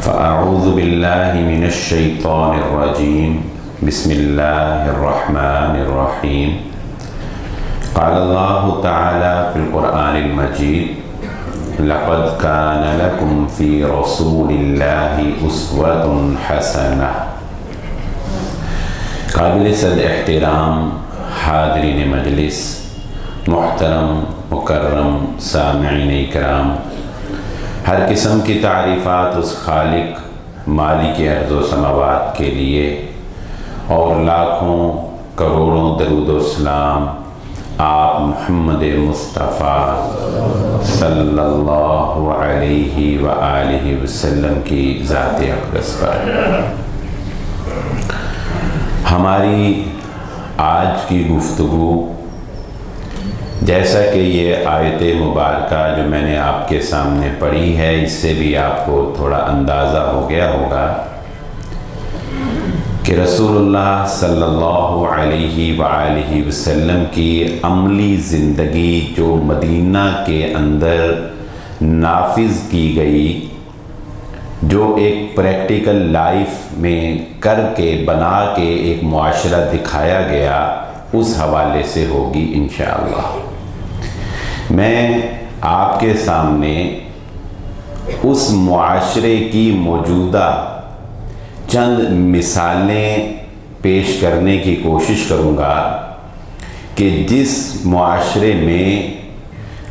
फ़अऊज़ु बिल्लाहि मिनश्शैतानिर्रजीम बिस्मिल्लाहिर्रहमानिर्रहीम। क़ालल्लाहु तआला फ़िल क़ुरआनिल मजीद लक़द कान लकुम फ़ी रसूलिल्लाहि उस्वतुन हसनह। काबिल सद एहतराम हाज़रीन मजलिस, मुहतरम मुकर्रम सामिईन इकराम, हर किस्म की तारीफ़ात उस खालिक मालिक अर्ज़ व समावात के लिए और लाखों करोड़ों दरूद व सलाम आप मुहम्मद मुस्तफ़ा सल्लल्लाहु अलैहि व आलिहि वसल्लम की ज़ात अक़दस पर। हमारी आज की गुफ्तगू, जैसा कि ये आयत मुबारका जो मैंने आपके सामने पढ़ी है, इससे भी आपको थोड़ा अंदाज़ा हो गया होगा कि रसूलुल्लाह सल्लल्लाहु अलैहि वआलिहि वसल्लम की अमली ज़िंदगी जो मदीना के अंदर नाफिज़ की गई, जो एक प्रैक्टिकल लाइफ में करके बना के एक मुआशरा दिखाया गया, उस हवाले से होगी इंशाअल्लाह। मैं आपके सामने उस मुआशरे की मौजूदा चंद मिसालें पेश करने की कोशिश करूँगा कि जिस मुआशरे में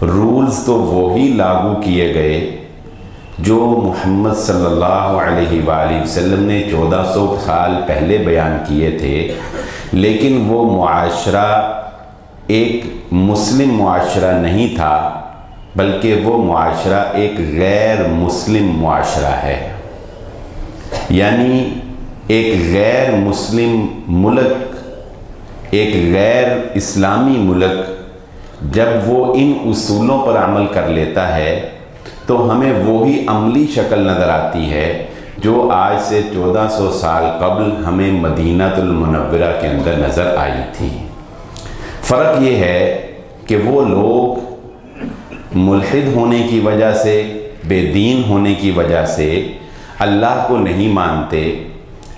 रूल्स तो वही लागू किए गए जो मुहम्मद सल्लल्लाहु अलैहि वसल्लम ने 1400 साल पहले बयान किए थे, लेकिन वो मुआशरा एक मुस्लिम मुआशरा नहीं था, बल्कि वो मुआशरा एक गैर मुस्लिम मुआशरा है। यानी एक गैर मुस्लिम मुल्क, एक गैर इस्लामी मुल्क जब वो इन उसूलों पर अमल कर लेता है तो हमें वही अमली शक्ल नज़र आती है जो आज से 1400 साल कबल हमें मदीनातुल मुनव्वरा के अंदर नज़र आई थी। फ़र्क ये है कि वो लोग मुल्हिद होने की वजह से, बेदीन होने की वजह से अल्लाह को नहीं मानते,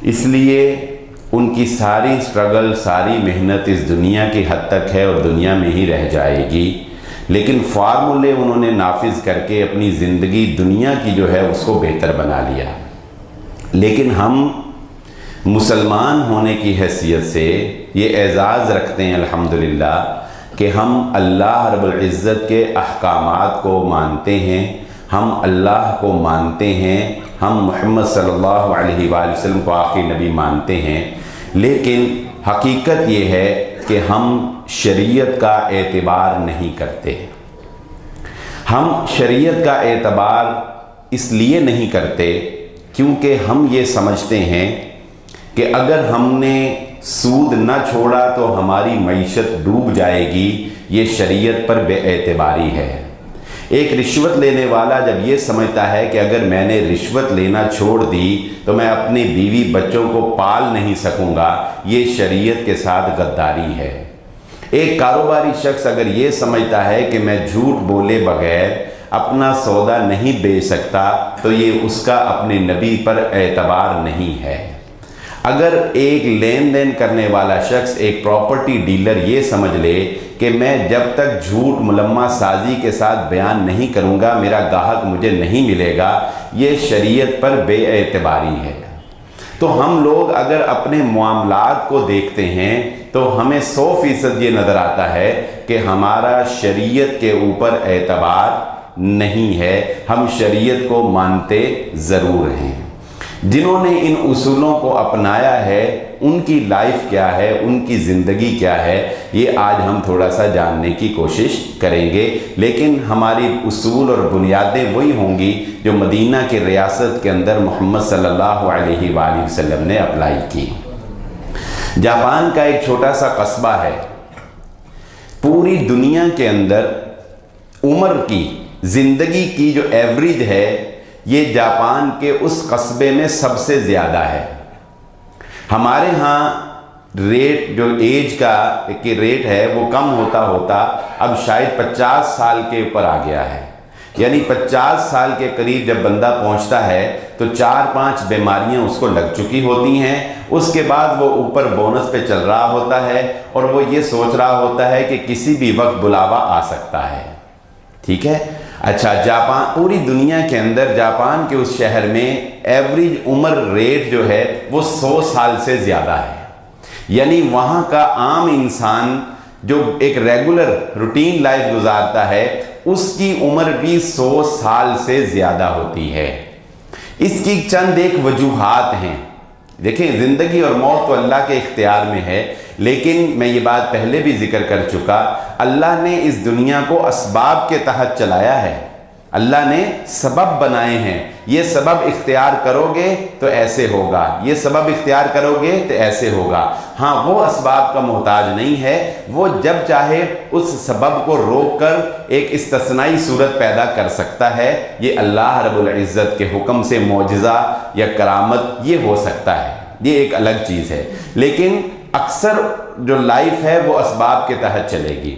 इसलिए उनकी सारी स्ट्रगल, सारी मेहनत इस दुनिया की हद तक है और दुनिया में ही रह जाएगी। लेकिन फार्मूले उन्होंने नाफिज करके अपनी ज़िंदगी दुनिया की जो है उसको बेहतर बना लिया। लेकिन हम मुसलमान होने की हैसियत से ये एज़ाज़ रखते हैं अल्हम्दुलिल्लाह कि हम अल्लाह रब्बुल इज़्ज़त के अहकामात को मानते हैं, हम अल्लाह को मानते हैं, हम मुहम्मद सल्लल्लाहु अलैहि वसल्लम को आखिरी नबी मानते हैं। लेकिन हकीकत ये है कि हम शरीयत का एतबार नहीं करते। हम शरीयत का एतबार इसलिए नहीं करते क्योंकि हम ये समझते हैं कि अगर हमने सूद न छोड़ा तो हमारी मईशत डूब जाएगी। ये शरीयत पर बेएतबारी है। एक रिश्वत लेने वाला जब ये समझता है कि अगर मैंने रिश्वत लेना छोड़ दी तो मैं अपनी बीवी बच्चों को पाल नहीं सकूंगा, ये शरीयत के साथ गद्दारी है। एक कारोबारी शख्स अगर ये समझता है कि मैं झूठ बोले बगैर अपना सौदा नहीं बेच सकता, तो ये उसका अपने नबी पर एतबार नहीं है। अगर एक लेन देन करने वाला शख्स, एक प्रॉपर्टी डीलर ये समझ ले कि मैं जब तक झूठ मुलम्मा साजी के साथ बयान नहीं करूँगा मेरा ग्राहक मुझे नहीं मिलेगा, ये शरीयत पर बेएतबारी है। तो हम लोग अगर अपने मामलात को देखते हैं तो हमें 100% ये नज़र आता है कि हमारा शरीयत के ऊपर एतबार नहीं है, हम शरीयत को मानते ज़रूर हैं। जिन्होंने इन उसूलों को अपनाया है उनकी लाइफ क्या है, उनकी ज़िंदगी क्या है, ये आज हम थोड़ा सा जानने की कोशिश करेंगे। लेकिन हमारी उसूल और बुनियादें वही होंगी जो मदीना के रियासत के अंदर मोहम्मद सल्लल्लाहु अलैहि वसल्लम ने अप्लाई की। जापान का एक छोटा सा कस्बा है। पूरी दुनिया के अंदर उम्र की, ज़िंदगी की जो एवरेज है, ये जापान के उस कस्बे में सबसे ज़्यादा है। हमारे यहाँ रेट जो एज का रेट है वो कम होता होता अब शायद 50 साल के ऊपर आ गया है। यानी 50 साल के करीब जब बंदा पहुंचता है तो 4-5 बीमारियां उसको लग चुकी होती हैं। उसके बाद वो ऊपर बोनस पे चल रहा होता है और वो ये सोच रहा होता है कि किसी भी वक्त बुलावा आ सकता है। ठीक है। अच्छा, जापान, पूरी दुनिया के अंदर जापान के उस शहर में एवरेज उम्र रेट जो है वो 100 साल से ज़्यादा है। यानी वहाँ का आम इंसान जो एक रेगुलर रूटीन लाइफ गुजारता है उसकी उम्र भी 100 साल से ज़्यादा होती है। इसकी चंद एक वजूहात हैं। देखें, ज़िंदगी और मौत तो अल्लाह के इख्तियार में है, लेकिन मैं ये बात पहले भी जिक्र कर चुका, अल्लाह ने इस दुनिया को असबाब के तहत चलाया है। अल्लाह ने सबब बनाए हैं। ये सबब इख्तियार करोगे तो ऐसे होगा, ये सबब इख्तियार करोगे तो ऐसे होगा। हाँ, वो असबाब का मोहताज नहीं है। वो जब चाहे उस सबब को रोक कर एक इस्तिस्नाई सूरत पैदा कर सकता है। ये अल्लाह रब्बुल इज़्ज़त के हुक्म से मौजिज़ा या करामत ये हो सकता है, ये एक अलग चीज़ है। लेकिन अक्सर जो लाइफ है वो असबाब के तहत चलेगी।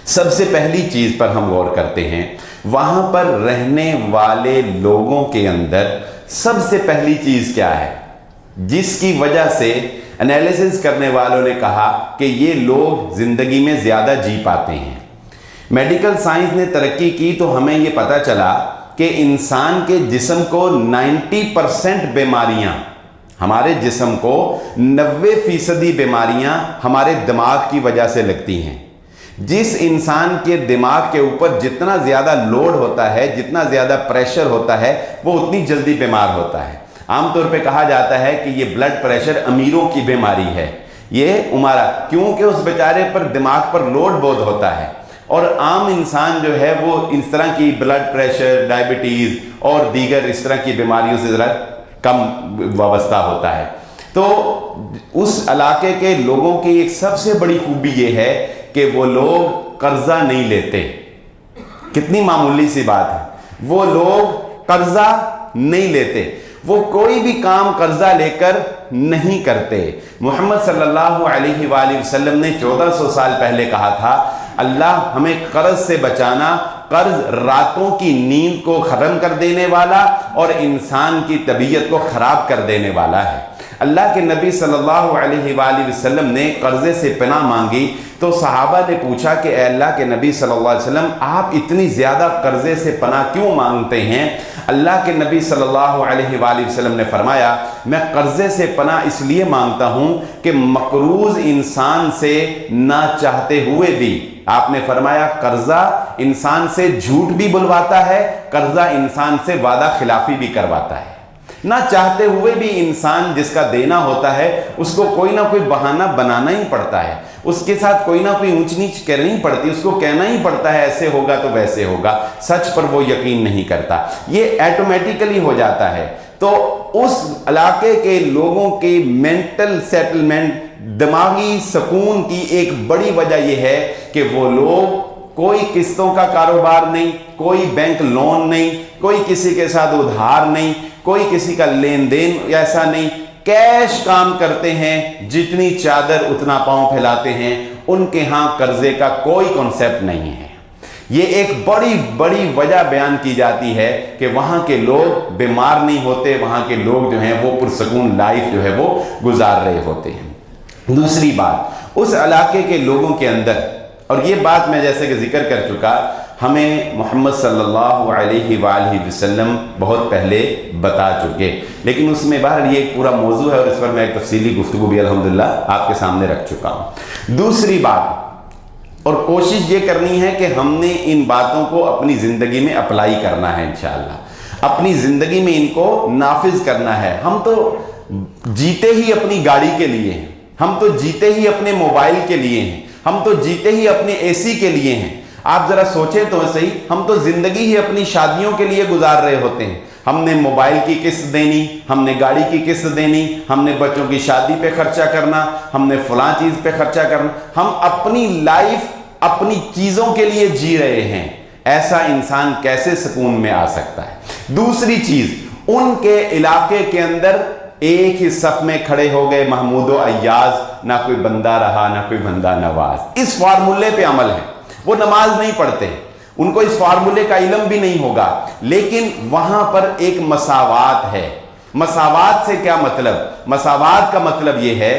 सबसे पहली चीज़ पर हम गौर करते हैं, वहाँ पर रहने वाले लोगों के अंदर सबसे पहली चीज़ क्या है जिसकी वजह से एनालिसिस करने वालों ने कहा कि ये लोग ज़िंदगी में ज़्यादा जी पाते हैं। मेडिकल साइंस ने तरक्की की तो हमें ये पता चला कि इंसान के जिस्म को 90% बीमारियाँ, हमारे जिस्म को 90% बीमारियाँ हमारे दिमाग की वजह से लगती हैं। जिस इंसान के दिमाग के ऊपर जितना ज़्यादा लोड होता है, जितना ज़्यादा प्रेशर होता है, वो उतनी जल्दी बीमार होता है। आमतौर पे कहा जाता है कि ये ब्लड प्रेशर अमीरों की बीमारी है, ये उमारा, क्योंकि उस बेचारे पर दिमाग पर लोड बहुत होता है। और आम इंसान जो है वो इस तरह की ब्लड प्रेशर, डायबिटीज़ और दीगर इस तरह की बीमारियों से ज़रा कम वाबस्ता होता है। तो उस इलाके के लोगों की एक सबसे बड़ी खूबी ये है कि वो लोग कर्जा नहीं लेते। कितनी मामूली सी बात है, वो लोग कर्जा नहीं लेते, वो कोई भी काम कर्जा लेकर नहीं करते। मोहम्मद सल्लल्लाहु अलैहि वसल्लम ने 1400 साल पहले कहा था, अल्लाह हमें कर्ज से बचाना, कर्ज रातों की नींद को खत्म कर देने वाला और इंसान की तबीयत को खराब कर देने वाला है। अल्लाह के नबी सल्लल्लाहु अलैहि वसल्लम ने कर्जे से पनाह मांगी तो सहाबा ने पूछा कि अल्लाह के नबी सल्लल्लाहु अलैहि वसल्लम, आप इतनी ज़्यादा कर्जे से पनाह क्यों मांगते हैं? अल्लाह के नबी सल्लल्लाहु अलैहि वसल्लम ने फरमाया, मैं कर्जे से पनाह इसलिए मांगता हूँ कि मकरूज इंसान से ना चाहते हुए भी, आपने फरमाया कर्जा इंसान से झूठ भी बुलवाता है, कर्जा इंसान से वादा खिलाफी भी करवाता है। ना चाहते हुए भी इंसान जिसका देना होता है उसको कोई ना कोई बहाना बनाना ही पड़ता है, उसके साथ कोई ना कोई ऊंच नीच करनी पड़ती है, उसको कहना ही पड़ता है ऐसे होगा तो वैसे होगा, सच पर वो यकीन नहीं करता, ये ऑटोमेटिकली हो जाता है। तो उस इलाके के लोगों के मेंटल सेटलमेंट, दिमागी सुकून की एक बड़ी वजह यह है कि वो लोग कोई किस्तों का कारोबार नहीं, कोई बैंक लोन नहीं, कोई किसी के साथ उधार नहीं, कोई किसी का लेन देन ऐसा नहीं, कैश काम करते हैं, जितनी चादर उतना पांव फैलाते हैं। उनके यहाँ कर्जे का कोई कॉन्सेप्ट नहीं है। ये एक बड़ी बड़ी वजह बयान की जाती है कि वहाँ के लोग बीमार नहीं होते, वहाँ के लोग जो हैं वो पुरसकून लाइफ जो है वो गुजार रहे होते हैं। दूसरी बात, उस इलाके के लोगों के अंदर, और ये बात मैं जैसे कि जिक्र कर चुका, हमें मोहम्मद सल्लल्लाहु अलैहि वसल्लम बहुत पहले बता चुके, लेकिन उसमें बाहर ये एक पूरा मौजू है और इस पर मैं एक तफसीली गुफ्तगू भी अल्हम्दुलिल्लाह आपके सामने रख चुका हूँ। दूसरी बात, और कोशिश ये करनी है कि हमने इन बातों को अपनी ज़िंदगी में अप्लाई करना है इंशाअल्लाह, अपनी ज़िंदगी में इनको नाफिज करना है। हम तो जीते ही अपनी गाड़ी के लिए हैं, हम तो जीते ही अपने मोबाइल के लिए हैं, हम तो जीते ही अपने एसी के लिए हैं। आप जरा सोचें तो सही, हम तो जिंदगी ही अपनी शादियों के लिए गुजार रहे होते हैं। हमने मोबाइल की किस्त देनी, हमने गाड़ी की किस्त देनी, हमने बच्चों की शादी पे खर्चा करना, हमने फलां चीज पे खर्चा करना, हम अपनी लाइफ अपनी चीजों के लिए जी रहे हैं। ऐसा इंसान कैसे सुकून में आ सकता है? दूसरी चीज, उनके इलाके के अंदर एक ही सफ में खड़े हो गए महमूद और अय्याज, ना कोई बंदा रहा ना कोई बंदा नवाज। इस फार्मूले पे अमल है। वो नमाज नहीं पढ़ते, उनको इस फार्मूले का इल्म भी नहीं होगा, लेकिन वहां पर एक मसावात है। मसावात से क्या मतलब? मसावात का मतलब यह है,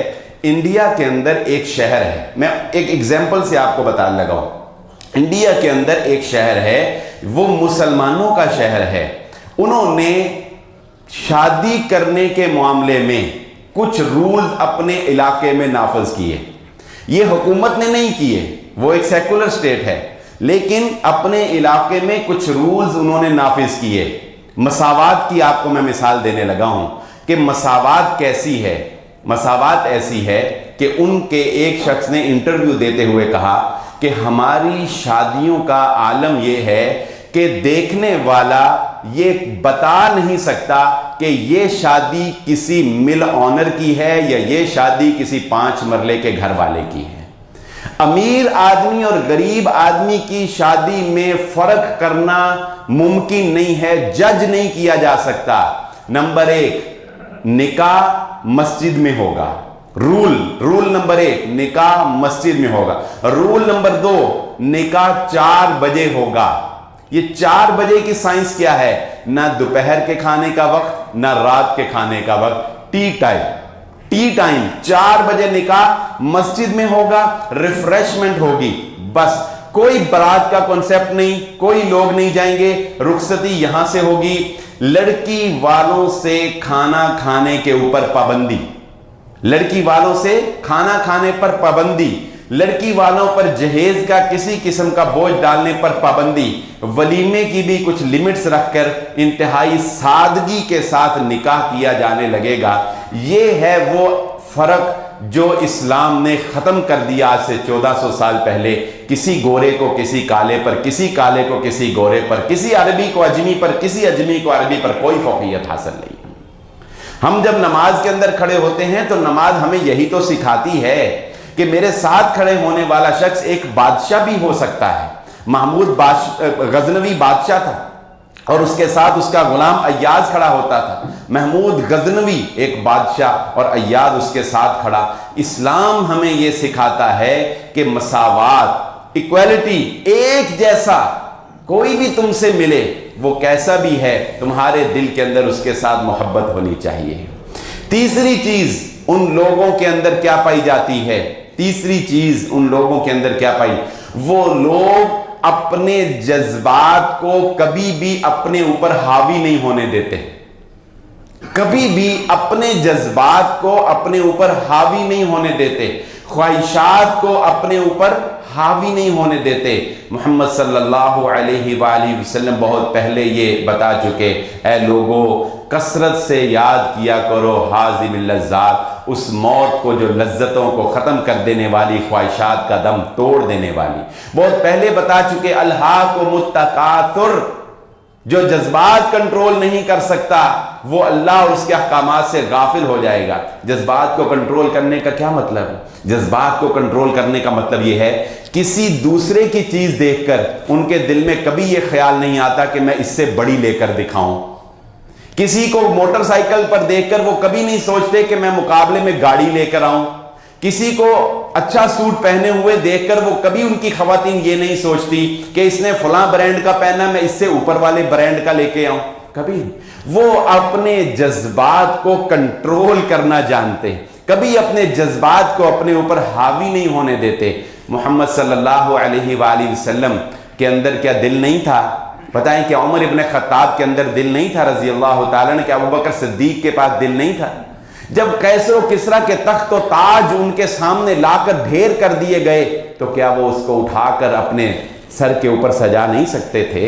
इंडिया के अंदर एक शहर है, मैं एक एग्जाम्पल से आपको बताने लगा हूं। इंडिया के अंदर एक शहर है, वो मुसलमानों का शहर है। उन्होंने शादी करने के मामले में कुछ रूल्स अपने इलाके में नाफिज किए। ये हुकूमत ने नहीं किए, वो एक सेकुलर स्टेट है, लेकिन अपने इलाके में कुछ रूल्स उन्होंने नाफिज किए। मसावात की आपको मैं मिसाल देने लगा हूं कि मसावात कैसी है। मसावात ऐसी है कि उनके एक शख्स ने इंटरव्यू देते हुए कहा कि हमारी शादियों का आलम यह है कि देखने वाला ये बता नहीं सकता कि ये शादी किसी मिल ऑनर की है या ये शादी किसी 5 मरले के घर वाले की है। अमीर आदमी और गरीब आदमी की शादी में फर्क करना मुमकिन नहीं है, जज नहीं किया जा सकता। नंबर 1, निकाह मस्जिद में होगा। रूल नंबर 1, निकाह मस्जिद में होगा। रूल नंबर 2, निकाह 4 बजे होगा। ये 4 बजे की साइंस क्या है? ना दोपहर के खाने का वक्त, ना रात के खाने का वक्त, टी टाइम 4 बजे निकाह मस्जिद में होगा, रिफ्रेशमेंट होगी। बस कोई बारात का कॉन्सेप्ट नहीं, कोई लोग नहीं जाएंगे, रुखसती यहां से होगी। लड़की वालों से खाना खाने के ऊपर पाबंदी, लड़की वालों से खाना खाने पर पाबंदी, लड़की वालों पर जहेज का किसी किस्म का बोझ डालने पर पाबंदी, वलीमे की भी कुछ लिमिट्स रखकर इंतहाई सादगी के साथ निकाह किया जाने लगेगा। ये है वो फर्क जो इस्लाम ने खत्म कर दिया आज से 1400 साल पहले। किसी गोरे को किसी काले पर, किसी काले को किसी गोरे पर, किसी अरबी को अजमी पर, किसी अजमी को अरबी पर कोई फौकियत हासिल नहीं। हम जब नमाज के अंदर खड़े होते हैं तो नमाज हमें यही तो सिखाती है कि मेरे साथ खड़े होने वाला शख्स एक बादशाह भी हो सकता है। महमूद गजनवी बादशाह था और उसके साथ उसका गुलाम अय्याज खड़ा होता था। महमूद गजनवी एक बादशाह और अय्याज उसके साथ खड़ा। इस्लाम हमें यह सिखाता है कि मसावात, इक्वालिटी, एक जैसा कोई भी तुमसे मिले वो कैसा भी है, तुम्हारे दिल के अंदर उसके साथ मोहब्बत होनी चाहिए। तीसरी चीज उन लोगों के अंदर क्या पाई जाती है? तीसरी चीज उन लोगों के अंदर क्या पाई? वो लोग अपने जज्बात को कभी भी अपने ऊपर हावी नहीं होने देते। कभी भी अपने जज्बात को अपने ऊपर हावी नहीं होने देते, ख्वाहिशात को अपने ऊपर हावी नहीं होने देते। मोहम्मद सल्लल्लाहु अलैहि वसल्लम बहुत पहले ये बता चुके, ऐ लोगों कसरत से याद किया करो हाज़िमिल लज़्ज़ात, उस मौत को जो लज्जतों को ख़त्म कर देने वाली, ख्वाहिशात का दम तोड़ देने वाली। बहुत पहले बता चुके, अल्हाकुमुत तकासुर, जो जज्बात कंट्रोल नहीं कर सकता वो अल्लाह और उसके अहकामात से गाफिल हो जाएगा। जज्बात को कंट्रोल करने का क्या मतलब है? जज्बात को कंट्रोल करने का मतलब यह है किसी दूसरे की चीज देखकर उनके दिल में कभी यह ख्याल नहीं आता कि मैं इससे बड़ी लेकर दिखाऊं। किसी को मोटरसाइकिल पर देखकर वो कभी नहीं सोचते कि मैं मुकाबले में गाड़ी लेकर आऊं। किसी को अच्छा सूट पहने हुए देखकर वो कभी उनकी खवातीन ये नहीं सोचती कि इसने फलां ब्रांड का पहना, मैं इससे ऊपर वाले ब्रांड का लेके आऊं। कभी वो अपने जज्बात को कंट्रोल करना जानते, कभी अपने जज्बात को अपने ऊपर हावी नहीं होने देते। मोहम्मद सल्लल्लाहु अलैहि वसल्लम के अंदर क्या दिल नहीं था? बताएं कि उमर इब्न खत्ताब के अंदर दिल नहीं था रजी अल्लाह ताला अन्हु? क्या अबू बकर सिद्दीक के पास दिल नहीं था? जब कैसर किसरा के तख्त और ताज उनके सामने लाकर ढेर कर दिए गए तो क्या वो उसको उठाकर अपने सर के ऊपर सजा नहीं सकते थे?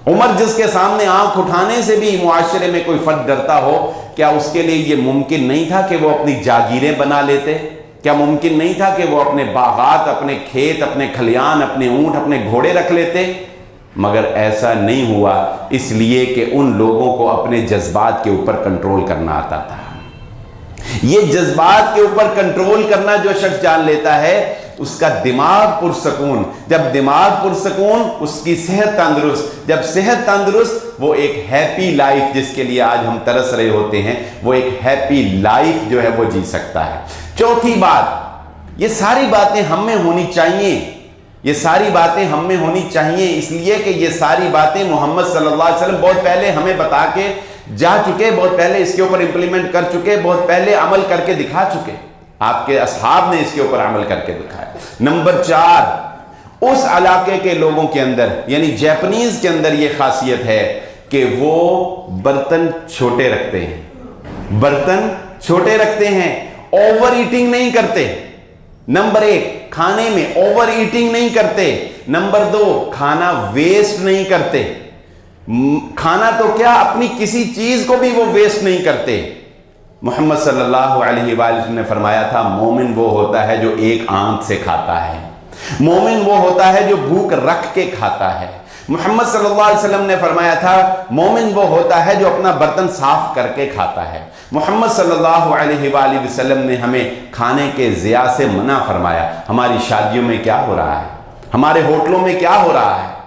उमर जिसके सामने आंख उठाने से भी मुआशरे में कोई फर्क डरता हो, क्या उसके लिए ये मुमकिन नहीं था कि वो अपनी जागीरें बना लेते? क्या मुमकिन नहीं था कि वो अपने बागात, अपने खेत, अपने खलियान, अपने ऊंट, अपने घोड़े रख लेते? मगर ऐसा नहीं हुआ, इसलिए कि उन लोगों को अपने जज्बात के ऊपर कंट्रोल करना आता था। ये जज्बात के ऊपर कंट्रोल करना जो शख्स जान लेता है उसका दिमाग पुरसकून। जब दिमाग पुरसकून, उसकी सेहत तंदुरुस्त। जब सेहत तंदुरुस्त, वो एक हैप्पी लाइफ जिसके लिए आज हम तरस रहे होते हैं, वो एक हैप्पी लाइफ जो है वो जी सकता है। चौथी बात, ये सारी बातें हम में होनी चाहिए। ये सारी बातें हम में होनी चाहिए, इसलिए कि ये सारी बातें मोहम्मद सल्लल्लाहु अलैहि वसल्लम बहुत पहले हमें बता के जा चुके, बहुत पहले इसके ऊपर इंप्लीमेंट कर चुके, बहुत पहले अमल करके दिखा चुके। आपके असहाब ने इसके ऊपर अमल करके दिखाया। नंबर 4, उस इलाके के लोगों के अंदर यानी जापानीज के अंदर यह खासियत है कि वो बर्तन छोटे रखते हैं, बर्तन छोटे रखते हैं, ओवर ईटिंग नहीं करते। नंबर 1, खाने में ओवर ईटिंग नहीं करते। नंबर 2, खाना वेस्ट नहीं करते। खाना तो क्या, अपनी किसी चीज को भी वो वेस्ट नहीं करते। मोहम्मद सल्लल्लाहु अलैहि वसल्लम ने फरमाया था, मोमिन वो होता है जो एक आंत से खाता है, मोमिन वो होता है जो भूख रख के खाता है। मोहम्मद सल्लल्लाहु अलैहि वसल्लम ने फरमाया था, मोमिन वो होता है जो अपना बर्तन साफ करके खाता है। मोहम्मद सल्लल्लाहु अलैहि वसल्लम ने हमें खाने के ज़िया से मना फरमाया। हमारी शादियों में क्या हो रहा है, हमारे होटलों में क्या हो रहा है?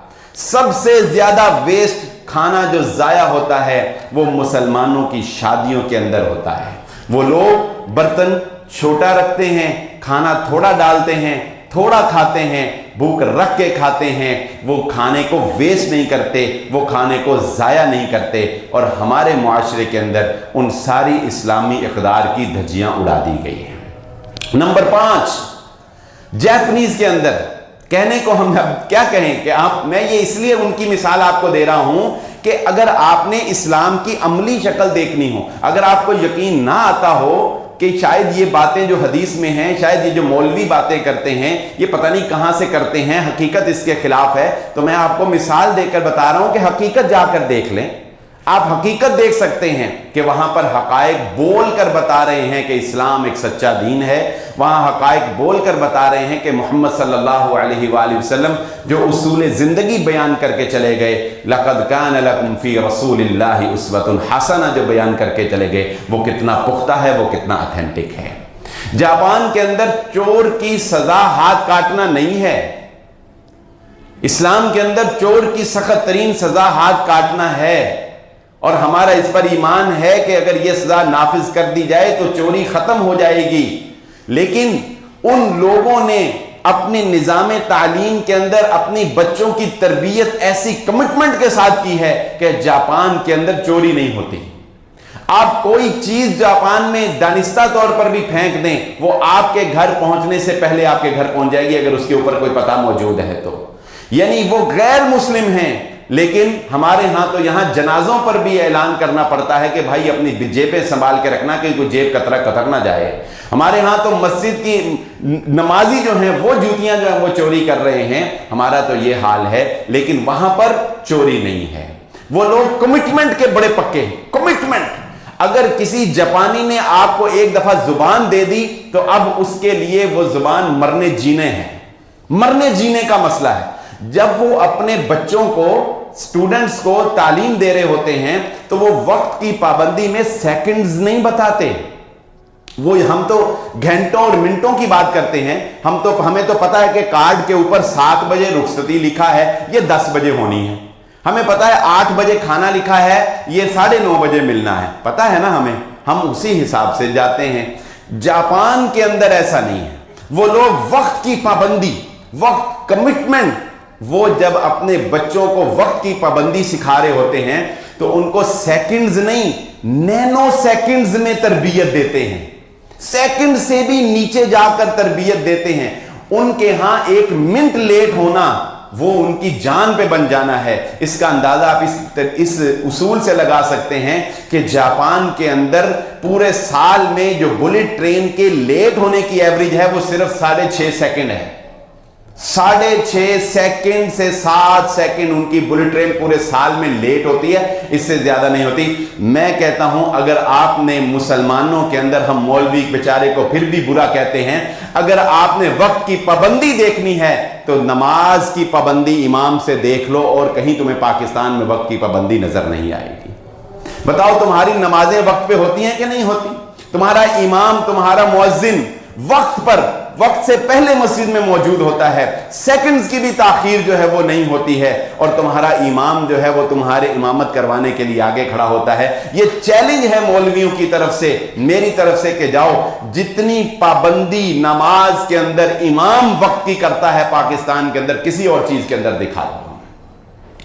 सबसे ज्यादा वेस्ट खाना जो ज़ाया होता है वो मुसलमानों की शादियों के अंदर होता है। वो लोग बर्तन छोटा रखते हैं, खाना थोड़ा डालते हैं, थोड़ा खाते हैं, भूख रख के खाते हैं, वो खाने को वेस्ट नहीं करते, वो खाने को ज़ाया नहीं करते। और हमारे मुआशरे के अंदर उन सारी इस्लामी इक़दार की धज्जियां उड़ा दी गई हैं। नंबर 5, जापानीज के अंदर कहने को हम क्या कहें कि आप, मैं ये इसलिए उनकी मिसाल आपको दे रहा हूं कि अगर आपने इस्लाम की अमली शक्ल देखनी हो, अगर आपको यकीन ना आता हो कि शायद ये बातें जो हदीस में हैं, शायद ये जो मौलवी बातें करते हैं ये पता नहीं कहां से करते हैं, हकीकत इसके खिलाफ है, तो मैं आपको मिसाल देकर बता रहा हूं कि हकीकत जाकर देख लें। आप हकीकत देख सकते हैं कि वहां पर हकायक बोल कर बता रहे हैं कि इस्लाम एक सच्चा दीन है। वहां हकायक बोल कर बता रहे हैं कि मोहम्मद सल्लल्लाहु अलैहि वसल्लम जो उसूल ज़िंदगी बयान करके चले गए, लक़द कान लकुम फ़ी रसूलिल्लाहि उस्वतुन हसना, जो बयान करके चले गए वो कितना पुख्ता है, वो कितना ऑथेंटिक है। जापान के अंदर चोर की सजा हाथ काटना नहीं है, इस्लाम के अंदर चोर की सख्त तरीन सजा हाथ काटना है। और हमारा इस पर ईमान है कि अगर यह सजा नाफिज कर दी जाए तो चोरी खत्म हो जाएगी। लेकिन उन लोगों ने अपने निज़ाम तालीम के अंदर अपनी बच्चों की तरबियत ऐसी कमिटमेंट के साथ की है कि जापान के अंदर चोरी नहीं होती। आप कोई चीज जापान में दानिस्ता तौर पर भी फेंक दें, वो आपके घर पहुंचने से पहले आपके घर पहुंच जाएगी, अगर उसके ऊपर कोई पता मौजूद है तो। यानी वो गैर मुस्लिम हैं। लेकिन हमारे यहां तो यहां जनाजों पर भी ऐलान करना पड़ता है कि भाई अपनी जेबें संभाल के रखना कि कोई जेब कतर ना जाए। हमारे यहां तो मस्जिद की नमाजी जो हैं वो जूतियां जो हैं वो चोरी कर रहे हैं। हमारा तो ये हाल है, लेकिन वहां पर चोरी नहीं है। वो लोग कमिटमेंट के बड़े पक्के हैं। कमिटमेंट, अगर किसी जापानी ने आपको एक दफा जुबान दे दी तो अब उसके लिए वो जुबान मरने जीने है, मरने जीने का मसला है। जब वो अपने बच्चों को, स्टूडेंट्स को तालीम दे रहे होते हैं तो वो वक्त की पाबंदी में सेकंड्स नहीं बताते। वो हम तो घंटों और मिनटों की बात करते हैं। हमें तो पता है कि कार्ड के ऊपर 7 बजे रुखसती लिखा है, ये 10 बजे होनी है। हमें पता है 8 बजे खाना लिखा है, ये 9:30 बजे मिलना है। पता है ना हमें, हम उसी हिसाब से जाते हैं। जापान के अंदर ऐसा नहीं है। वो लोग वक्त की पाबंदी, वक्त कमिटमेंट, वो जब अपने बच्चों को वक्त की पाबंदी सिखा रहे होते हैं तो उनको सेकंड्स नहीं, नैनो सेकंड्स में तरबियत देते हैं। सेकंड से भी नीचे जाकर तरबियत देते हैं। उनके यहां 1 मिनट लेट होना वो उनकी जान पे बन जाना है। इसका अंदाजा आप इस उसूल से लगा सकते हैं कि जापान के अंदर पूरे साल में जो बुलेट ट्रेन के लेट होने की एवरेज है वो सिर्फ 6.5 सेकंड है। 6.5 सेकंड से 7 सेकंड उनकी बुलेट ट्रेन पूरे साल में लेट होती है, इससे ज्यादा नहीं होती। मैं कहता हूं अगर आपने मुसलमानों के अंदर, हम मौलवी बेचारे को फिर भी बुरा कहते हैं, अगर आपने वक्त की पाबंदी देखनी है तो नमाज की पाबंदी इमाम से देख लो और कहीं तुम्हें पाकिस्तान में वक्त की पाबंदी नजर नहीं आएगी। बताओ तुम्हारी नमाजें वक्त पे होती हैं कि नहीं होती? तुम्हारा इमाम, तुम्हारा मुअज्जिन वक्त पर वक्त से पहले मस्जिद में मौजूद होता है, सेकंड्स की भी ताखीर जो है वो नहीं होती है, और तुम्हारा इमाम जो है वो तुम्हारे इमामत करवाने के लिए आगे खड़ा होता है। ये चैलेंज है मौलवियों की तरफ से, मेरी तरफ से, कि जाओ जितनी पाबंदी नमाज के अंदर इमाम वक्त की करता है पाकिस्तान के अंदर, किसी और चीज के अंदर दिखा दो।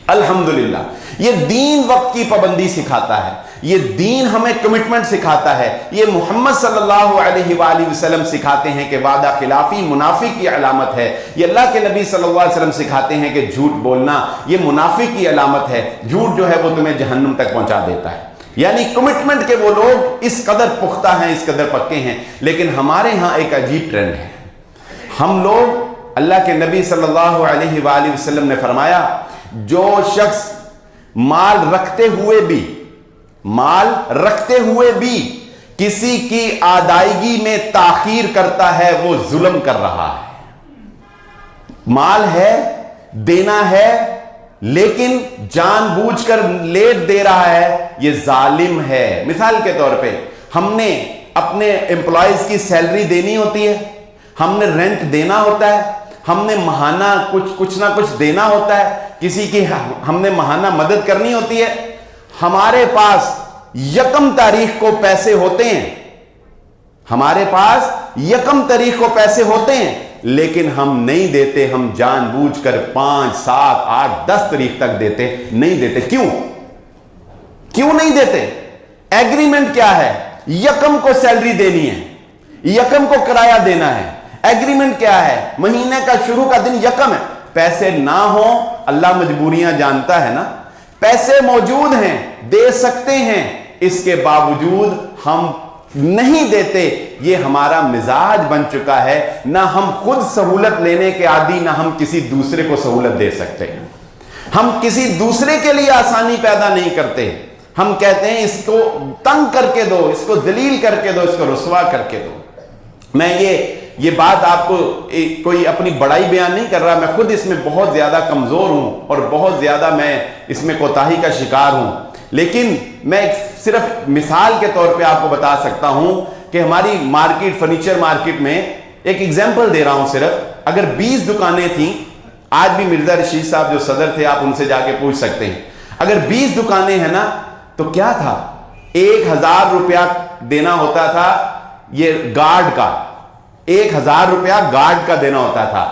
अल्हम्दुलिल्लाह ये दीन वक्त की पाबंदी सिखाता है, ये दीन हमें कमिटमेंट सिखाता है, ये मोहम्मद सल्लल्लाहु अलैहि वसल्लम सिखाते हैं कि वादा खिलाफी मुनाफिक की अलामत है, ये अल्लाह के नबी सल्लल्लाहु अलैहि वसल्लम सिखाते हैं कि झूठ बोलना ये मुनाफिक की अलामत है, झूठ जो है वो तुम्हें जहन्नुम तक पहुंचा देता है। यानी कमिटमेंट के वो लोग इस कदर पुख्ता हैं, इस कदर पक्के हैं। लेकिन हमारे यहां एक अजीब ट्रेंड है, हम लोग, अल्लाह के नबी सल्लल्लाहु अलैहि वसल्लम ने फरमाया, जो शख्स माल रखते हुए भी किसी की अदायगी में ताखीर करता है वो जुल्म कर रहा है। माल है, देना है, लेकिन जानबूझकर लेट दे रहा है, ये जालिम है। मिसाल के तौर पे हमने अपने एम्प्लॉयज की सैलरी देनी होती है, हमने रेंट देना होता है, हमने महाना कुछ ना कुछ देना होता है, किसी की हमने महाना मदद करनी होती है। हमारे पास यकम तारीख को पैसे होते हैं, हमारे पास यकम तारीख को पैसे होते हैं, लेकिन हम नहीं देते। हम जानबूझकर 5, 7, 8, 10 तारीख तक नहीं देते। क्यों नहीं देते? एग्रीमेंट क्या है? यकम को सैलरी देनी है, यकम को किराया देना है। एग्रीमेंट क्या है? महीने का शुरू का दिन यकम है। पैसे ना हो, अल्लाह मजबूरियां जानता है ना, पैसे मौजूद हैं, दे सकते हैं, इसके बावजूद हम नहीं देते। ये हमारा मिजाज बन चुका है, ना हम खुद सहूलत लेने के आदी, ना हम किसी दूसरे को सहूलत दे सकते हैं। हम किसी दूसरे के लिए आसानी पैदा नहीं करते। हम कहते हैं इसको तंग करके दो, इसको दलील करके दो, इसको रुसवा करके दो। मैं ये बात आपको कोई अपनी बड़ाई बयान नहीं कर रहा, मैं खुद इसमें बहुत ज्यादा कमजोर हूं और बहुत ज्यादा मैं इसमें कोताही का शिकार हूं। लेकिन मैं सिर्फ मिसाल के तौर पे आपको बता सकता हूं कि हमारी मार्केट, फर्नीचर मार्केट में एक एग्जांपल दे रहा हूं सिर्फ। अगर 20 दुकानें थी, आज भी मिर्जा रशीद साहब जो सदर थे, आप उनसे जाके पूछ सकते हैं, अगर 20 दुकानें हैं ना, तो क्या था, 1000 रुपया देना होता था ये गार्ड का, 1000 रुपया गार्ड का देना होता था।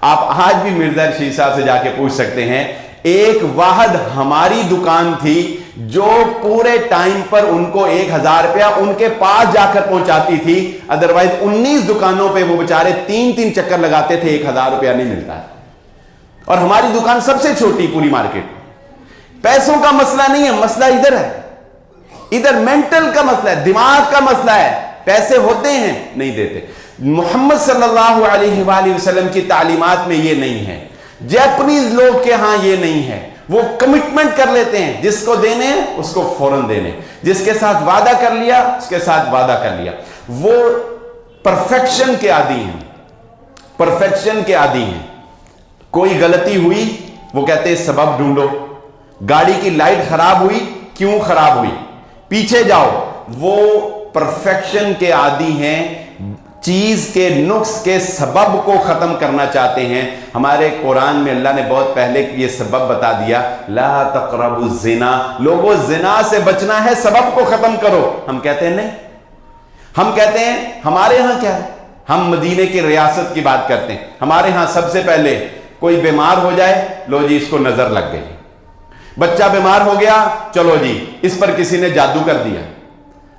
आप आज भी मिर्जा रशीद साहब से जाके पूछ सकते हैं। एक वाहद हमारी दुकान थी जो पूरे टाइम पर उनको 1000 रुपया उनके पास जाकर पहुंचाती थी, अदरवाइज 19 दुकानों पे वो बेचारे 3-3 चक्कर लगाते थे, 1000 रुपया नहीं मिलता। और हमारी दुकान सबसे छोटी पूरी मार्केट में। पैसों का मसला नहीं है, मसला इधर है, इधर मेंटल का मसला है, दिमाग का मसला है। पैसे होते हैं, नहीं देते। मोहम्मद सल्लल्लाहु अलैहि वसल्लम की तालीमात में ये नहीं है, जापानीज लोग के यहां ये नहीं है। वो कमिटमेंट कर लेते हैं, जिसको देने उसको फौरन देने, जिसके साथ वादा कर लिया उसके साथ वादा कर लिया। वो परफेक्शन के आदी हैं, परफेक्शन के आदी हैं। कोई गलती हुई, वो कहते हैं सबब ढूंढो। गाड़ी की लाइट खराब हुई, क्यों खराब हुई, पीछे जाओ। वो परफेक्शन के आदी हैं, चीज के नुक्स के सबब को खत्म करना चाहते हैं। हमारे कुरान में अल्लाह ने बहुत पहले ये सबब बता दिया, ला तक़रबु ज़िना, लोगों जिना से बचना है, सबब को खत्म करो। हम कहते हैं नहीं, हम कहते हैं हमारे यहां क्या है, हम मदीने की रियासत की बात करते हैं। हमारे यहां सबसे पहले कोई बीमार हो जाए, लो जी इसको नजर लग गई, बच्चा बीमार हो गया, चलो जी इस पर किसी ने जादू कर दिया।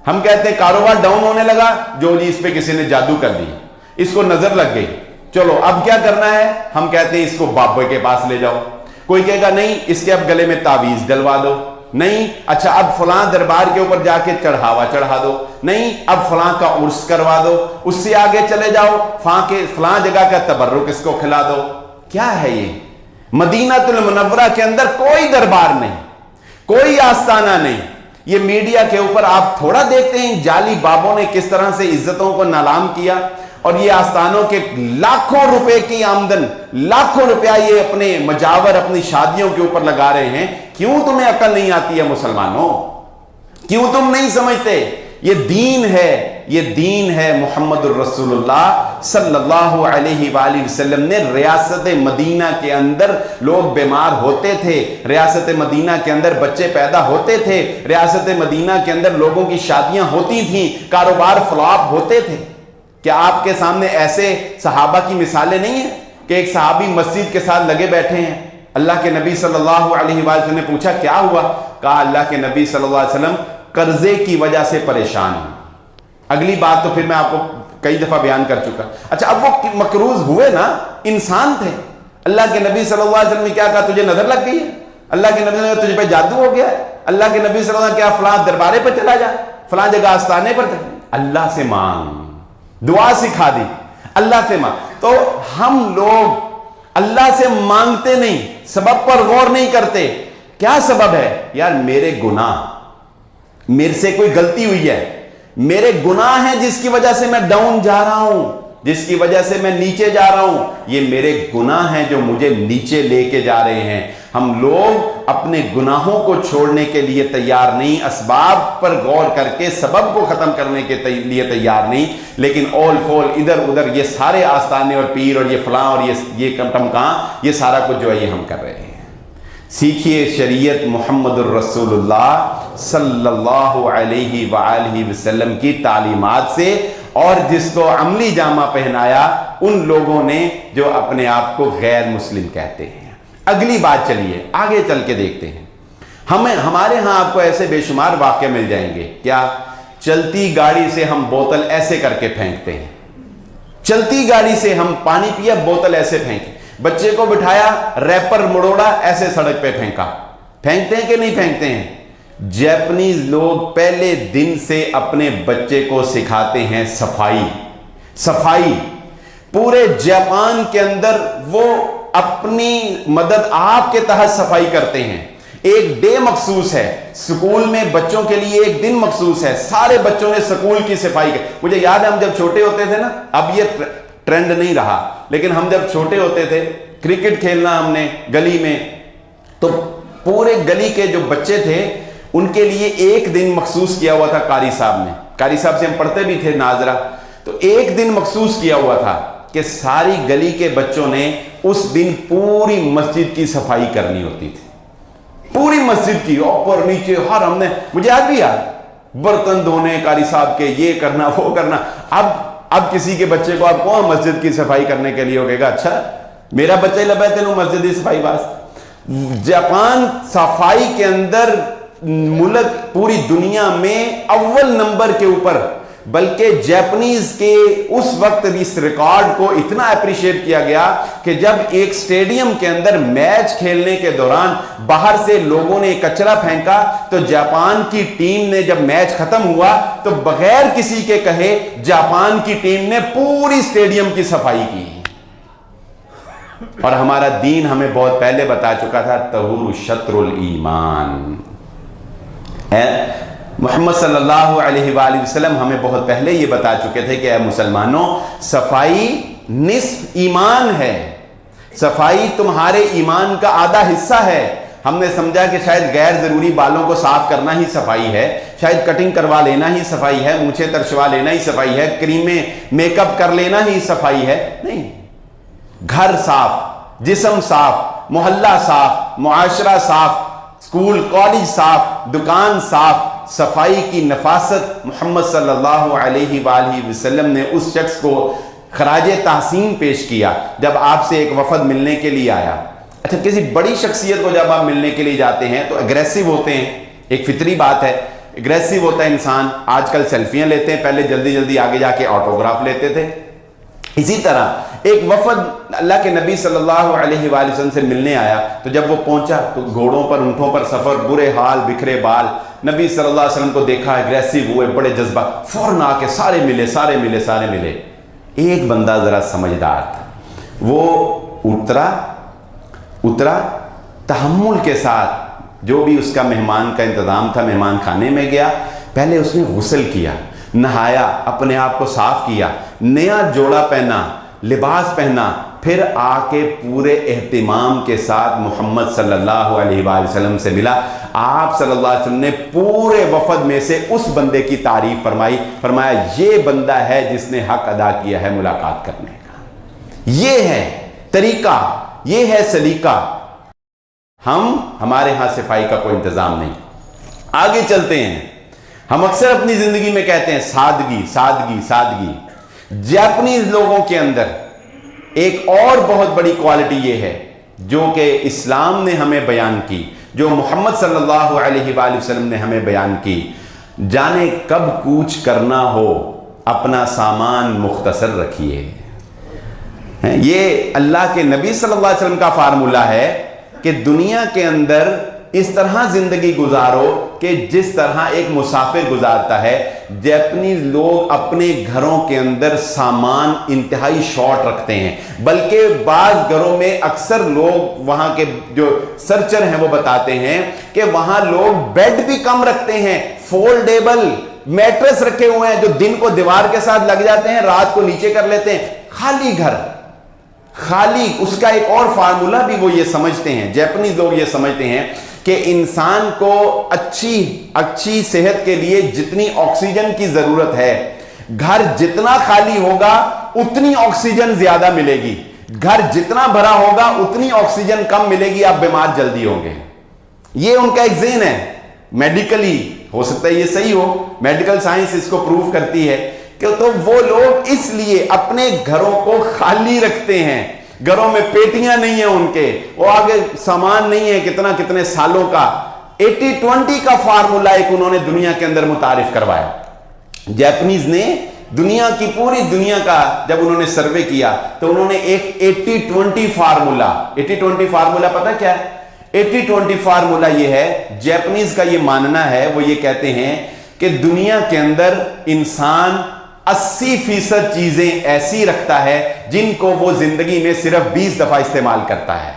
हम कहते हैं कारोबार डाउन होने लगा, जो जी इस पे किसी ने जादू कर दिया, इसको नजर लग गई, चलो अब क्या करना है, हम कहते हैं इसको बाबा के पास ले जाओ। कोई कहेगा नहीं, इसके अब गले में तावीज डलवा दो, नहीं अच्छा अब फलां दरबार के ऊपर जाके चढ़ावा चढ़ा दो, नहीं अब फलां का उर्स करवा दो, उससे आगे चले जाओ फलां जगह का तबर्रुक इसको खिला दो। क्या है ये? मदीनातुल मुनव्वरा के अंदर कोई दरबार नहीं, कोई आस्थाना नहीं। ये मीडिया के ऊपर आप थोड़ा देखते हैं जाली बाबों ने किस तरह से इज्जतों को नालाम किया, और ये आस्थानों के लाखों रुपए की आमदन, लाखों रुपया ये अपने मजावर, अपनी शादियों के ऊपर लगा रहे हैं। क्यों तुम्हें अकल नहीं आती है मुसलमानों? क्यों तुम नहीं समझते? ये दीन है, ये दीन है। मुहम्मदुर रसूलुल्लाह सल्लल्लाहु अलैहि वसल्लम ने रियासत मदीना के अंदर लोग बीमार होते थे, रियासत मदीना के अंदर बच्चे पैदा होते थे, रियासत मदीना के अंदर लोगों की शादियां होती थीं, कारोबार फ्लॉप होते थे। क्या आपके सामने ऐसे सहाबा की मिसालें नहीं है कि एक सहाबी मस्जिद के साथ लगे बैठे हैं, अल्लाह के नबी सल्लल्लाहु अलैहि वसल्लम ने पूछा क्या हुआ? कहा अल्लाह के नबी सल्लल्लाहु अलैहि वसल्लम कर्जे की वजह से परेशान हूं। अगली बात तो फिर मैं आपको कई दफा बयान कर चुका। अच्छा, अब वो मकरूज हुए ना, इंसान थे। अल्लाह के नबी सल्लल्लाहु अलैहि वसल्लम ने क्या कहा? तुझे नजर लग गई है? अल्लाह के नबी ने तुझे पे जादू हो गया है? अल्लाह के नबी सल्लल्लाहु अलैहि वसल्लम क्या फलां दरबारे पर चला जा, फलां जगह आस्थाने पर चल, अल्लाह से मांग, दुआ सिखा दी, अल्लाह से मांग। तो हम लोग अल्लाह से मांगते नहीं, सबब पर गौर नहीं करते। क्या सबब है? यार मेरे गुनाह, मेरे से कोई गलती हुई है, मेरे गुनाह हैं जिसकी वजह से मैं डाउन जा रहा हूं, जिसकी वजह से मैं नीचे जा रहा हूं, ये मेरे गुनाह हैं जो मुझे नीचे लेके जा रहे हैं। हम लोग अपने गुनाहों को छोड़ने के लिए तैयार नहीं, असबाब पर गौर करके सबब को खत्म करने के लिए तैयार नहीं, लेकिन ओल फोल इधर उधर ये सारे आस्थाने और पीर और ये फलां और ये टमकां, ये सारा कुछ जो है ये हम कर रहे हैं। सीखिए शरीयत मुहम्मदुर रसूलुल्लाह सल्लल्लाहु अलैहि वसल्लम की तालीमात से, और जिसको अमली जामा पहनाया उन लोगों ने जो अपने आप को गैर मुस्लिम कहते हैं। अगली बात, चलिए आगे चल के देखते हैं। हमारे यहां आपको ऐसे बेशुमार वाक़े मिल जाएंगे। क्या? चलती गाड़ी से हम बोतल ऐसे करके फेंकते हैं, चलती गाड़ी से हम पानी पिया, बोतल ऐसे फेंके, बच्चे को बिठाया, रैपर मुड़ोड़ा, ऐसे सड़क पे फेंका। फेंकते हैं कि नहीं फेंकते हैं? जापानीज लोग पहले दिन से अपने बच्चे को सिखाते हैं सफाई। सफाई पूरे जापान के अंदर वो अपनी मदद आपके तहत सफाई करते हैं। एक डे मखसूस है स्कूल में, बच्चों के लिए एक दिन मखसूस है, सारे बच्चों ने स्कूल की सफाई की। मुझे याद है हम जब छोटे होते थे ना, अब ये ट्रेंड नहीं रहा, लेकिन हम जब छोटे होते थे क्रिकेट खेलना हमने गली में, तो पूरे गली के जो बच्चे थे उनके लिए एक दिन मखसूस किया हुआ था कारी साहब ने। कारी साहब से हम पढ़ते भी थे नाजरा, तो एक दिन मखसूस किया हुआ था कि सारी गली के बच्चों ने उस दिन पूरी मस्जिद की सफाई करनी होती थी, पूरी मस्जिद की, ऊपर नीचे हर, हमने, मुझे आज भी याद, बर्तन धोने कारी साहब के, ये करना वो करना। अब किसी के बच्चे को आप कौन मस्जिद की सफाई करने के लिए होगा? अच्छा मेरा बच्चा ही लबे तेनू मस्जिद की सफाई बास। जापान सफाई के अंदर मुल्क पूरी दुनिया में अव्वल नंबर के ऊपर, बल्कि जापानीज के उस वक्त इस रिकॉर्ड को इतना अप्रिशिएट किया गया कि जब एक स्टेडियम के अंदर मैच खेलने के दौरान बाहर से लोगों ने कचरा फेंका, तो जापान की टीम ने जब मैच खत्म हुआ तो बगैर किसी के कहे जापान की टीम ने पूरी स्टेडियम की सफाई की। और हमारा दीन हमें बहुत पहले बता चुका था, तहूरु शत्रुल ईमान। मोहम्मद सल्लल्लाहु अलैहि वसल्लम हमें बहुत पहले ये बता चुके थे कि मुसलमानों, सफाई निस्फ ईमान है, सफाई तुम्हारे ईमान का आधा हिस्सा है। हमने समझा कि शायद गैर जरूरी बालों को साफ करना ही सफाई है, शायद कटिंग करवा लेना ही सफाई है, मूछे तरशवा लेना ही सफाई है, क्रीमें मेकअप कर लेना ही सफाई है। नहीं, घर साफ, जिस्म साफ, मोहल्ला साफ, मुआशरा साफ, स्कूल कॉलेज साफ, दुकान साफ, सफाई की नफासत मोहम्मद सल्लल्लाहु अलैहि वसल्लम ने उस शख्स को खराज तहसीन पेश किया जब आपसे एक वफद मिलने के लिए आया। अच्छा, किसी बड़ी शख्सियत को जब आप मिलने के लिए जाते हैं तो अग्रेसिव होते हैं, एक फितरी बात है, अग्रेसिव होता है इंसान। आजकल सेल्फियां लेते हैं, पहले जल्दी जल्दी आगे जाके ऑटोग्राफ लेते थे। इसी तरह एक वफद अल्लाह के नबी सल्लल्लाहु अलैहि वसल्लम से मिलने आया, तो जब वो पहुंचा तो घोड़ों पर, ऊंटों पर सफर, बुरे हाल, बिखरे बाल, नबी सल्लल्लाहु अलैहि वसल्लम को देखा, अग्रेसिव हुए, बड़े जज्बा, फौरन आके सारे मिले सारे मिले सारे मिले। एक बंदा जरा समझदार था, वो उतरा तहम्मुल के साथ, जो भी उसका मेहमान का इंतज़ाम था, मेहमान खाने में गया, पहले उसने गुस्ल किया, नहाया, अपने आप को साफ किया, नया जोड़ा पहना, लिबास पहना, फिर आके पूरे एहतिमाम के साथ मोहम्मद सल्लल्लाहु अलैहि वसल्लम से मिला। आप सल्लल्लाहु अलैहि वसल्लम ने पूरे वफद में से उस बंदे की तारीफ फरमाई, फरमाया ये बंदा है जिसने हक अदा किया है मुलाकात करने का। ये है तरीका, ये है सलीका। हमारे यहां सफाई का कोई इंतजाम नहीं। आगे चलते हैं। हम अक्सर अपनी जिंदगी में कहते हैं सादगी सादगी सादगी। जापानीज लोगों के अंदर एक और बहुत बड़ी क्वालिटी यह है जो कि इस्लाम ने हमें बयान की, जो मोहम्मद सल्लल्लाहु अलैहि वसल्लम ने हमें बयान की। जाने कब कूच करना हो अपना सामान मुख्तसर रखिए। ये अल्लाह के नबी सल्लल्लाहु अलैहि वसल्लम का फार्मूला है कि दुनिया के अंदर इस तरह जिंदगी गुजारो कि जिस तरह एक मुसाफिर गुजारता है। जापानीज लोग अपने घरों के अंदर सामान इंतहाई शॉर्ट रखते हैं, बल्कि बाज घरों में अक्सर लोग, वहां के जो सर्चर हैं वो बताते हैं कि वहां लोग बेड भी कम रखते हैं, फोल्डेबल मैट्रेस रखे हुए हैं जो दिन को दीवार के साथ लग जाते हैं, रात को नीचे कर लेते हैं। खाली घर, खाली। उसका एक और फार्मूला भी वो ये समझते हैं, जापानीज लोग ये समझते हैं कि इंसान को अच्छी सेहत के लिए जितनी ऑक्सीजन की जरूरत है, घर जितना खाली होगा उतनी ऑक्सीजन ज्यादा मिलेगी, घर जितना भरा होगा उतनी ऑक्सीजन कम मिलेगी, आप बीमार जल्दी होंगे। ये उनका एक ज़हन है। मेडिकली हो सकता है ये सही हो, मेडिकल साइंस इसको प्रूव करती है कि तो वो लोग इसलिए अपने घरों को खाली रखते हैं। घरों में पेटियां नहीं है उनके, वो आगे सामान नहीं है कितना कितने सालों का। 80-20 का फार्मूला एक उन्होंने दुनिया के अंदर मुतारिफ करवाया। जापानीज ने दुनिया की, पूरी दुनिया का जब उन्होंने सर्वे किया तो उन्होंने एक 80-20 फार्मूला, 80-20 फार्मूला पता क्या है? 80-20 फार्मूला ये है, जापानीज का ये मानना है, वो ये कहते हैं कि दुनिया के अंदर इंसान 80% चीजें ऐसी रखता है जिनको वो जिंदगी में सिर्फ 20 दफा इस्तेमाल करता है।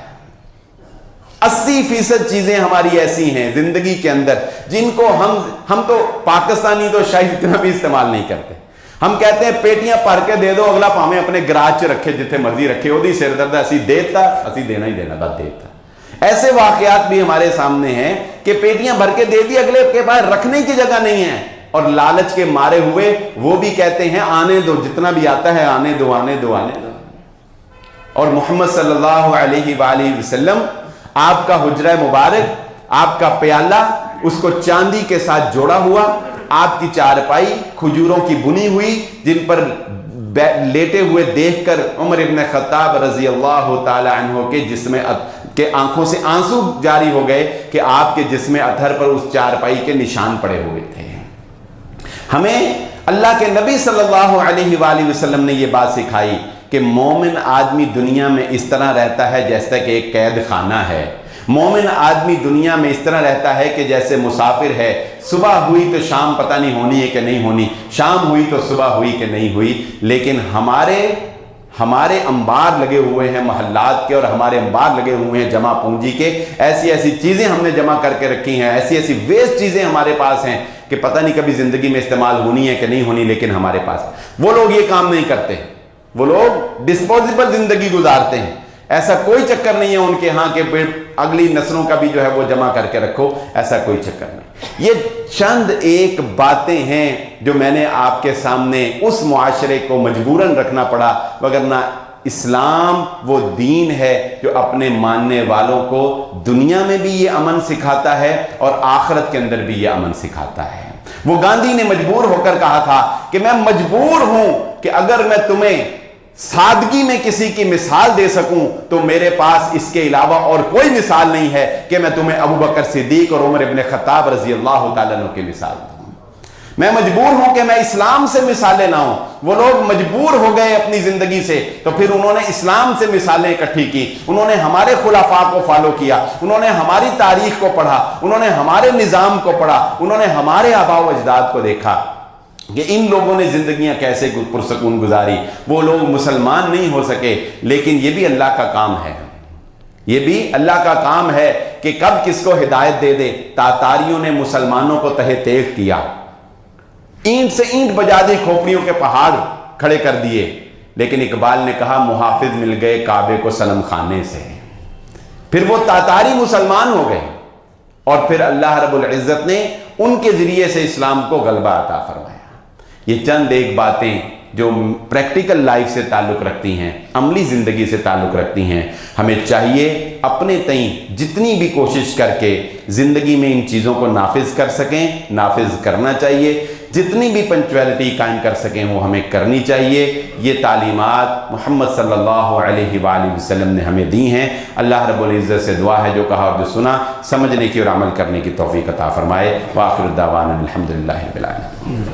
80% चीजें हमारी ऐसी हैं जिंदगी के अंदर जिनको हम तो पाकिस्तानी तो शायद इतना भी इस्तेमाल नहीं करते। हम कहते हैं पेटियां भर के दे दो, अगला भावें अपने गराज च रखे, जिथे मर्जी रखे, ओदी सिरदर्द असी देता, असी देना ही देना, बस देता। ऐसे वाकयात भी हमारे सामने हैं कि पेटियां भर के दे दी, अगले के पास रखने की जगह नहीं है, और लालच के मारे हुए वो भी कहते हैं आने दो, जितना भी आता है आने दो आने दो आने दो। और मोहम्मद सल्लल्लाहु अलैहि वसल्लम, आपका हुजरा मुबारक, आपका प्याला, उसको चांदी के साथ जोड़ा हुआ, आपकी चारपाई खजूरों की बुनी हुई, जिन पर लेटे हुए देखकर उमर इब्न खत्ताब रजी अल्लाह ताला अन्हु के जिस्म के आंखों से आंसू जारी हो गए कि आपके जिस्म अतहर पर उस चारपाई के निशान पड़े हुए थे। हमें अल्लाह के नबी सल्लल्लाहु अलैहि वसल्लम ने यह बात सिखाई कि मोमिन आदमी दुनिया में इस तरह रहता है जैसे कि एक कैद खाना है। मोमिन आदमी दुनिया में इस तरह रहता है कि जैसे मुसाफिर है, सुबह हुई तो शाम पता नहीं होनी है कि नहीं होनी, शाम हुई तो सुबह हुई कि नहीं हुई। लेकिन हमारे अंबार लगे हुए हैं महल्लात के, और हमारे अंबार लगे हुए हैं जमा पूंजी के। ऐसी ऐसी चीज़ें हमने जमा करके रखी हैं, ऐसी ऐसी वेस्ट चीज़ें हमारे पास हैं कि पता नहीं कभी ज़िंदगी में इस्तेमाल होनी है कि नहीं होनी, लेकिन हमारे पास। वो लोग ये काम नहीं करते, वो लोग डिस्पोजेबल ज़िंदगी गुजारते हैं। ऐसा कोई चक्कर नहीं है उनके यहाँ के अगली नस्लों का भी जो है वो जमा करके रखो, ऐसा कोई चक्कर नहीं। ये चंद एक बातें हैं जो मैंने आपके सामने उस मुआशरे को मजबूरन रखना पड़ा, वगरना इस्लाम वो दीन है जो अपने मानने वालों को दुनिया में भी ये अमन सिखाता है और आखिरत के अंदर भी ये अमन सिखाता है। वो गांधी ने मजबूर होकर कहा था कि मैं मजबूर हूं कि अगर मैं तुम्हें सादगी में किसी की मिसाल दे सकूं तो मेरे पास इसके अलावा और कोई मिसाल नहीं है कि मैं तुम्हें अबू बकर सिद्दीक और उमर इब्न खत्ताब रजी अल्लाह तआला अन्हु की मिसाल दूं। मैं मजबूर हूं कि मैं इस्लाम से मिसालें ना हूं। वो लोग मजबूर हो गए अपनी जिंदगी से, तो फिर उन्होंने इस्लाम से मिसालें इकट्ठी की, उन्होंने हमारे खुलाफा को फॉलो किया, उन्होंने हमारी तारीख को पढ़ा, उन्होंने हमारे निज़ाम को पढ़ा, उन्होंने हमारे आबा व अजदाद को देखा कि इन लोगों ने जिंदगियां कैसे पुरसकून गुजारी। वो लोग मुसलमान नहीं हो सके, लेकिन ये भी अल्लाह का काम है, ये भी अल्लाह का काम है कि कब किसको हिदायत दे दे। तातारियों ने मुसलमानों को तहे तेग किया, ईंट से ईंट बजा दी, खोपड़ियों के पहाड़ खड़े कर दिए। लेकिन इकबाल ने कहा मुहाफिज मिल गए काबे को सनम खाने से। फिर वो तातारी मुसलमान हो गए और फिर अल्लाह रब्बुल इज़्ज़त ने उनके ज़रिए से इस्लाम को गलबा अता फरमाया। ये चंद एक बातें जो प्रैक्टिकल लाइफ से ताल्लुक़ रखती हैं, अमली ज़िंदगी से ताल्लुक़ रखती हैं। हमें चाहिए अपने तईं जितनी भी कोशिश करके ज़िंदगी में इन चीज़ों को नाफिज कर सकें, नाफिज करना चाहिए। जितनी भी पंक्चुअलिटी कायम कर सकें वो हमें करनी चाहिए। ये तालीमात मोहम्मद सल्लल्लाहु अलैहि वसल्लम ने हमें दी हैं। अल्लाह रब्बुल इज़्ज़त से दुआ है जो कहा और जो सुना समझने की और अमल करने की तौफीक अता फरमाए। व आखिर दावाना अल्हम्दुलिल्लाहि रब्बिल आलमीन।